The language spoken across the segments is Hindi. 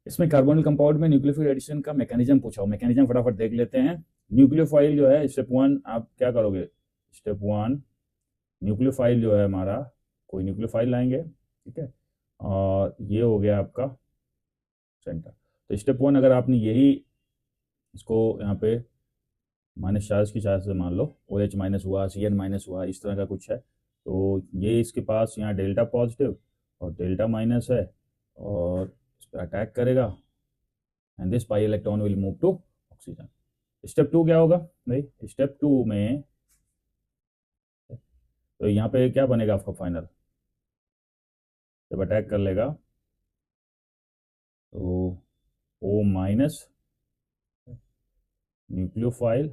इसमें कार्बोनिल कंपाउंड में न्यूक्लियोफाइल एडिशन का मैकेनिज्म पूछा हो। मैकेनिज्म फटाफट देख लेते हैं। न्यूक्लियोफाइल जो है स्टेप वन आप क्या करोगे? स्टेप वन न्यूक्लियोफाइल जो है हमारा, कोई न्यूक्लियोफाइल लाएंगे, ठीक है, और ये हो गया आपका सेंटर। तो स्टेप वन अगर आपने यही इसको यहाँ पे माइनस चार्ज की चार्ज से मान लो, ओ एच माइनस हुआ, सी एन माइनस हुआ, इस तरह का कुछ है, तो ये इसके पास यहाँ डेल्टा पॉजिटिव और डेल्टा माइनस है और इस पर अटैक करेगा and this pi electron will move to oxygen. Step two क्या होगा भाई? स्टेप टू में तो यहाँ पे क्या बनेगा आपका फाइनल? जब अटैक कर लेगा तो O minus nucleophile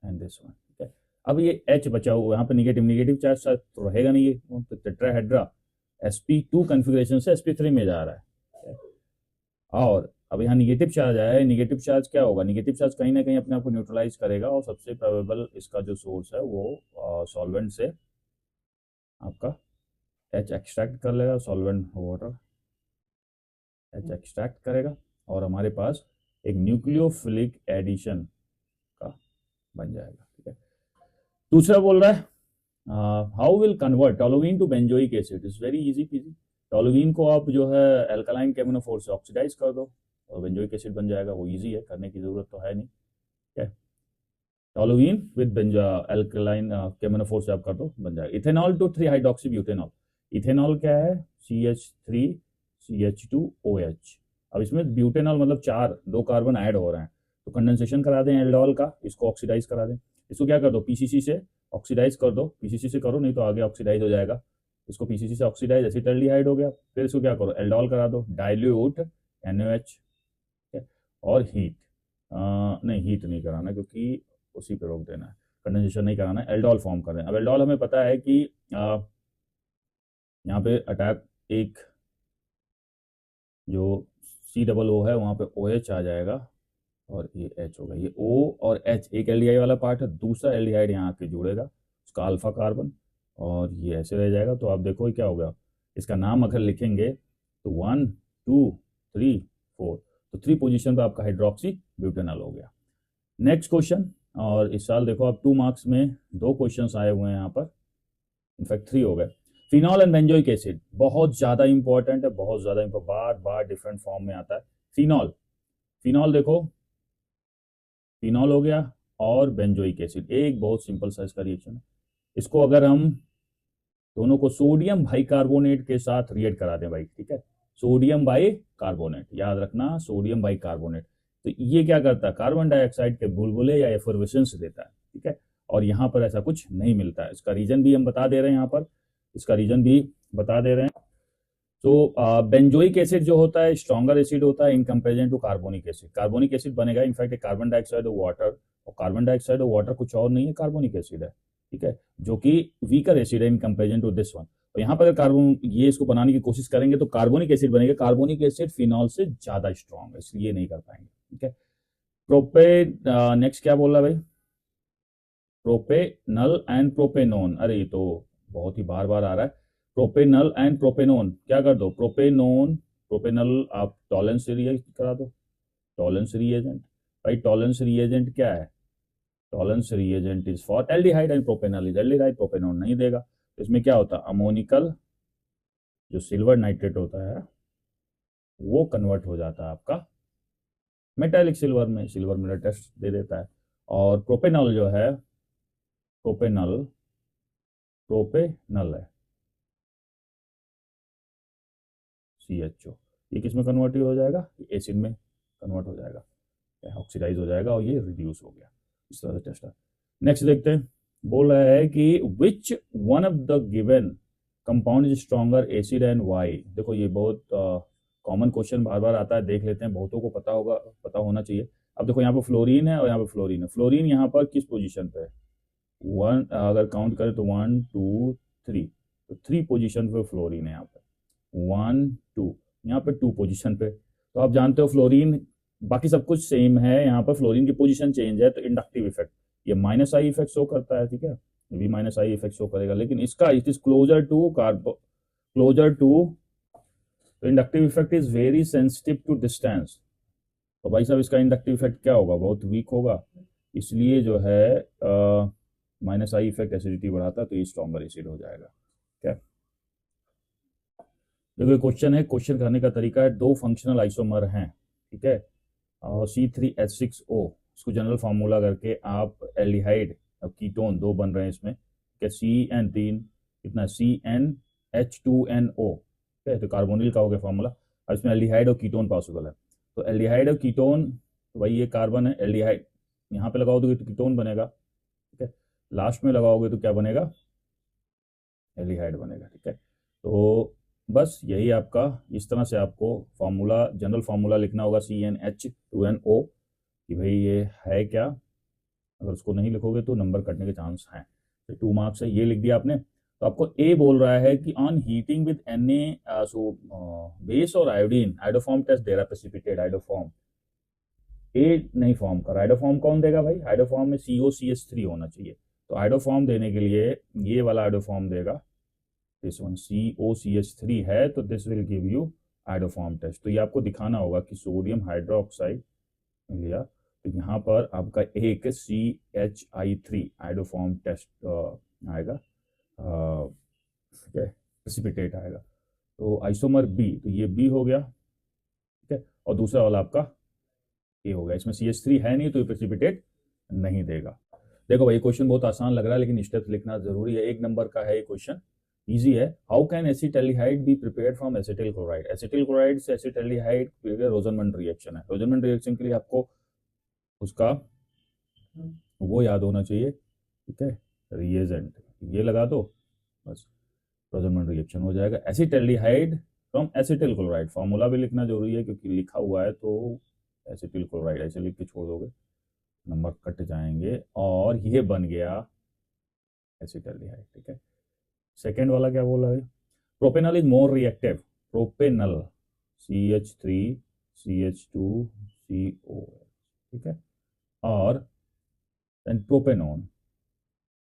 and this one, ठीक है। अब ये H बचा हुआ यहाँ पे नेगेटिव नेगेटिव चार्ज तो रहेगा नहीं, ये तो टेट्राहेड्रा sp2 कॉन्फ़िगरेशन से sp3 में जा रहा है। और अब यहाँ निगेटिव चार्ज आया है, निगेटिव चार्ज क्या होगा? निगेटिव चार्ज कहीं ना कहीं अपने आप को न्यूट्रलाइज करेगा और सबसे प्रोबेबल इसका जो सोर्स है वो सॉल्वेंट से आपका H एक्सट्रैक्ट कर लेगा, सॉल्वेंट वाटर H एक्सट्रैक्ट करेगा और हमारे पास एक न्यूक्लियोफिलिक एडिशन का बन जाएगा, ठीक है। दूसरा बोल रहा है how will convert toluene to benzoic acid? Is very easy PG. Toluene को आप जो है एल्कालाइन केमिनोफोर से ऑक्सीडाइज कर दो और बेंजोइक एसिड बन जाएगा। वो इजी है, करने की जरूरत तो है नहीं, ठीक है। टोलुइन विद बेंजो एल्कालाइन केमिनोफोर से आप कर दो, बन जाएगा। Ethanol to 3 hydroxy butanol. Ethanol क्या है? CH3 CH2OH। अब इसमें ब्यूटेनॉल मतलब 2 कार्बन ऐड हो रहे हैं, तो कंडेंसेशन करा दें एल्डोल का, इसको ऑक्सीडाइज करा दें। इसको क्या कर दो? PCC से ऑक्सीडाइज कर दो, PCC से करो नहीं तो आगे ऑक्सीडाइज हो जाएगा। इसको PCC से ऑक्सीडाइज एसिटाल्डिहाइड हो गया। फिर इसको क्या करो? एल्डोल करा दो, डाइल्यूट NaOH, ठीक है। और हीट नहीं, हीट नहीं कराना क्योंकि उसी पे रोक देना है, कंडेंसेशन नहीं कराना है, एल्डोल फॉर्म कर दें। अब एल्डोल हमें पता है कि यहाँ पे अटैक एक जो COO है वहाँ पे OH आ जाएगा और ये H होगा। ये O और H एक एल्डिहाइड वाला पार्ट है, दूसरा एल्डिहाइड यहाँ आके जुड़ेगा, उसका अल्फा कार्बन, और ये ऐसे रह जाएगा। तो आप देखो क्या होगा, इसका नाम अगर लिखेंगे तो 1 2 3 4, तो 3 पोजीशन पे आपका हाइड्रोक्सी ब्यूटेनॉल हो गया। नेक्स्ट क्वेश्चन, और इस साल देखो आप 2 मार्क्स में 2 क्वेश्चंस आए हुए हैं यहाँ पर, इनफैक्ट 3 हो गए। फिनॉल एंड बेंजोइक एसिड बहुत ज्यादा इंपॉर्टेंट है, बहुत ज्यादा बार बार डिफरेंट फॉर्म में आता है। फिनॉल, फिनॉल देखो, फिनॉल हो गया और बेंजोइक एसिड, एक बहुत सिंपल सा इसका रिएक्शन है। इसको अगर हम दोनों को सोडियम बाइकार्बोनेट के साथ रिएक्ट करा दें भाई, ठीक है, सोडियम बाइकार्बोनेट, याद रखना सोडियम बाइकार्बोनेट, तो ये क्या करता है? कार्बन डाइऑक्साइड के बुलबुले या एफर्वेसेंस देता है, ठीक है। और यहाँ पर ऐसा कुछ नहीं मिलता है। इसका रीजन भी हम बता दे रहे हैं यहाँ पर, इसका रीजन भी बता दे रहे हैं। तो बेंजोइक एसिड जो होता है स्ट्रॉन्गर एसिड होता है in comparison to carbonic acid. Carbonic acid बनेगा इनफैक्ट कार्बन डाइऑक्साइड और वाटर, और कार्बन डाइऑक्साइड और वाटर कुछ और नहीं है, कार्बोनिक एसिड है, ठीक है, जो कि वीकर एसिड है in comparison to this one. और यहाँ पर कार्बन ये इसको बनाने की कोशिश करेंगे तो कार्बोनिक एसिड बनेगा। कार्बोनिक एसिड फिनॉल से ज्यादा स्ट्रॉन्ग है, इसलिए नहीं कर पाएंगे, ठीक है। प्रोपे नेक्स्ट क्या बोल रहा है भाई? प्रोपेनल एंड प्रोपेनोन, अरे ये तो बहुत ही बार बार आ रहा है। प्रोपेनल एंड प्रोपेनोन क्या कर दो? प्रोपेनोन प्रोपेनल आप टॉलेंस से रिएक्ट करा दो, टॉलेंस रिएजेंट। भाई टॉलेंस रिएजेंट क्या है? Tollens reagent is for aldehyde and propanal is aldehyde, propanone नहीं देगा। तो इसमें क्या होता है? अमोनिकल जो सिल्वर नाइट्रेट होता है वो कन्वर्ट हो जाता है आपका मेटालिक सिल्वर में, सिल्वर मेटल टेस्ट दे देता है। और प्रोपेनल जो है, प्रोपेनल प्रोपेनल है CHO, ये किस में कन्वर्ट हो जाएगा? एसिड में कन्वर्ट हो जाएगा, ऑक्सीडाइज हो जाएगा और ये रिड्यूस हो गया। इस तरह से टेस्ट है। नेक्स्ट देखते हैं, बोल रहा है कि which one of the given compound is stronger acid and Y. देखो ये बहुत कॉमन क्वेश्चन बार बार आता है, देख लेते हैं, बहुतों को पता होगा, पता होना चाहिए। अब देखो यहाँ पर फ्लोरीन है और यहाँ पर फ्लोरीन है। फ्लोरीन यहाँ पर किस पोजीशन पे है? वन, अगर काउंट करें तो 1 2 3, तो 3 पोजीशन पे फ्लोरीन है यहाँ पे, 1 2, यहाँ पे 2 पोजीशन पे। तो आप जानते हो फ्लोरीन, बाकी सब कुछ सेम है, यहाँ पर फ्लोरीन की पोजीशन चेंज है तो इंडक्टिव इफेक्ट ये -I इफेक्ट शो करता है, ठीक है, ये भी -I इफेक्ट शो करेगा। लेकिन इसका इट इज क्लोजर टू तो inductive effect is very sensitive to distance. तो भाई साहब इसका इंडक्टिव इफेक्ट क्या होगा, बहुत वीक होगा, इसलिए जो है माइनस आई इफेक्ट एसिडिटी बढ़ाता है, तो ये स्ट्रॉन्गर एसिड हो जाएगा। क्या देखो क्वेश्चन है, क्वेश्चन करने का तरीका है, दो फंक्शनल आइसोमर हैं, ठीक है, और C3H6O, इसको जनरल फार्मूला करके आप एल्डिहाइड, अब कीटोन दो बन रहे हैं इसमें, क्या CN3 कितना CnH2NO, ठीक है, तो कार्बोनिल का हो गया फार्मूला। अब इसमें एल्डिहाइड और कीटोन पॉसिबल है, तो एल्डिहाइड और कीटोन, तो भाई ये कार्बन है, एल्डिहाइड यहाँ पे लगाओगे तो कीटोन बनेगा, ठीक है, लास्ट में लगाओगे तो क्या बनेगा, एल्डिहाइड बनेगा, ठीक है। तो बस यही आपका, इस तरह से आपको फार्मूला, जनरल फार्मूला लिखना होगा CnH2NO, कि भाई ये है क्या, अगर उसको नहीं लिखोगे तो नंबर कटने के चांस हैं। तो 2 मार्क्स है, ये लिख दिया आपने। तो आपको ए बोल रहा है कि on heating with Na, so base और आयोडीन हाइड्रोफॉर्म टेस्ट दे रहा है, प्रेसिपिटेट हाइड्रोफॉर्म, ए नहीं फॉर्म कर, हाइड्रोफॉर्म कौन देगा भाई, हाइड्रोफॉर्म में COCH3 होना चाहिए, तो हाइड्रोफॉर्म देने के लिए ये वाला हाइड्रोफॉर्म देगा, दिस वन COCH3 है, तो this will give you iodoform test. तो ये आपको दिखाना होगा कि सोडियम हाइड्रोक्साइड लिया, तो यहाँ पर आपका एक CHI3 हाइड्रोफॉर्म टेस्ट आएगा, ठीक है, प्रेसिपिटेट आएगा। तो आइसोमर बी, तो ये बी हो गया, ठीक है, और दूसरा वाला आपका ए हो गया, इसमें CH3 है नहीं तो ये प्रेसिपिटेट नहीं देगा। देखो भाई क्वेश्चन बहुत आसान लग रहा है, लेकिन स्टेप्स लिखना जरूरी है, 1 नंबर का है ये क्वेश्चन, इजी है। How can acetaldehyde be prepared from acetyl chloride, acetyl chloride से एसिटाल्डिहाइड, रोजनमंड रिएक्शन है, रोजनमंड रिएक्शन के लिए आपको उसका वो याद होना चाहिए, ठीक है, रिएजेंट ये लगा दो, बस रोजनमंड रिएक्शन हो जाएगा। Acetaldehyde from acetyl chloride, formula भी लिखना जरूरी है क्योंकि लिखा हुआ है, तो एसिटिल क्लोराइड ऐसे लिख के छोड़ दोगे, नंबर कट जाएंगे, और ये बन गया एसिटाल्डिहाइड, ठीक है। सेकेंड वाला क्या बोला है, propanal is more reactive, propanal CH3CH2CO, ठीक है, और प्रोपेनॉन,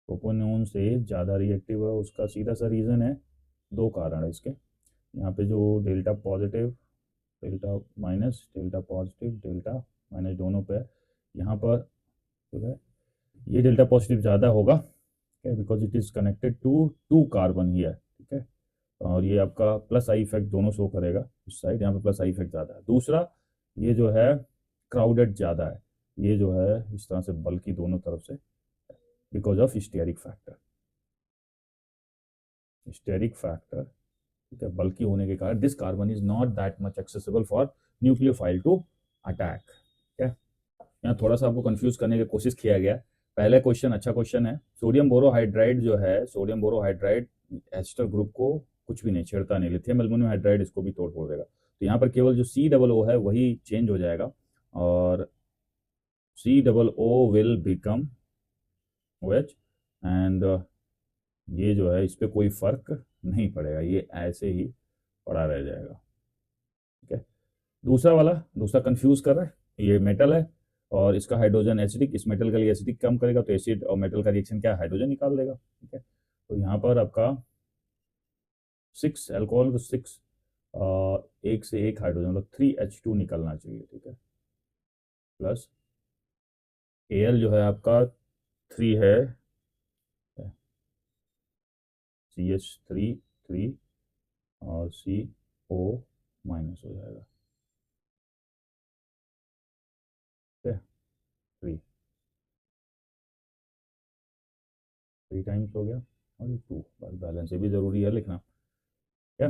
प्रोपेनॉन से ज़्यादा रिएक्टिव है, उसका सीधा सा रीज़न है, दो कारण है इसके, यहाँ पे जो delta positive, delta minus, delta positive, delta minus दोनों पे है, यहाँ पर जो है ये डेल्टा पॉजिटिव ज़्यादा होगा, because it is connected to 2 carbon ही है, ठीक है, और ये आपका प्लस आई इफेक्ट दोनों शो करेगा, इस साइड यहाँ पे प्लस आई इफेक्ट ज़्यादा है। दूसरा ये जो है क्राउडेड ज़्यादा है, ये जो है इस तरह से बल्कि दोनों तरफ से, because of steric factor, steric factor, ठीक है, बल्कि होने के कारण this carbon is not that much accessible for nucleophile to attack, ठीक है। यहाँ थोड़ा सा आपको कंफ्यूज करने की कोशिश किया गया, पहले क्वेश्चन अच्छा क्वेश्चन है, सोडियम बोरोहाइड्राइड जो है, सोडियम बोरोहाइड्राइड एस्टर ग्रुप को कुछ भी नहीं छेड़ता, नहीं, लिथियम एल्युमिनियम हाइड्राइड इसको भी तोड़ फोड़ देगा, तो यहाँ पर केवल जो COO है वही चेंज हो जाएगा, और COO will become OH, and ये जो है इस पर कोई फर्क नहीं पड़ेगा, ये ऐसे ही पड़ा रह जाएगा, ठीक है। दूसरा वाला, दूसरा कंफ्यूज कर रहा है, ये मेटल है और इसका हाइड्रोजन एसिडिक, इस मेटल का लिए एसिडिक कम करेगा, तो एसिड और मेटल का रिएक्शन क्या, हाइड्रोजन निकाल देगा, ठीक है। तो यहाँ पर आपका 6 एल्कोहल, तो 6 एक से एक हाइड्रोजन, मतलब 3H2 निकलना चाहिए, ठीक है, प्लस Al जो है आपका 3 है, CH3 3 और CO माइनस हो जाएगा, ठीक है, 3 3 टाइम्स हो गया, और ये 2, बस बैलेंस, ये भी जरूरी है लिखना, क्या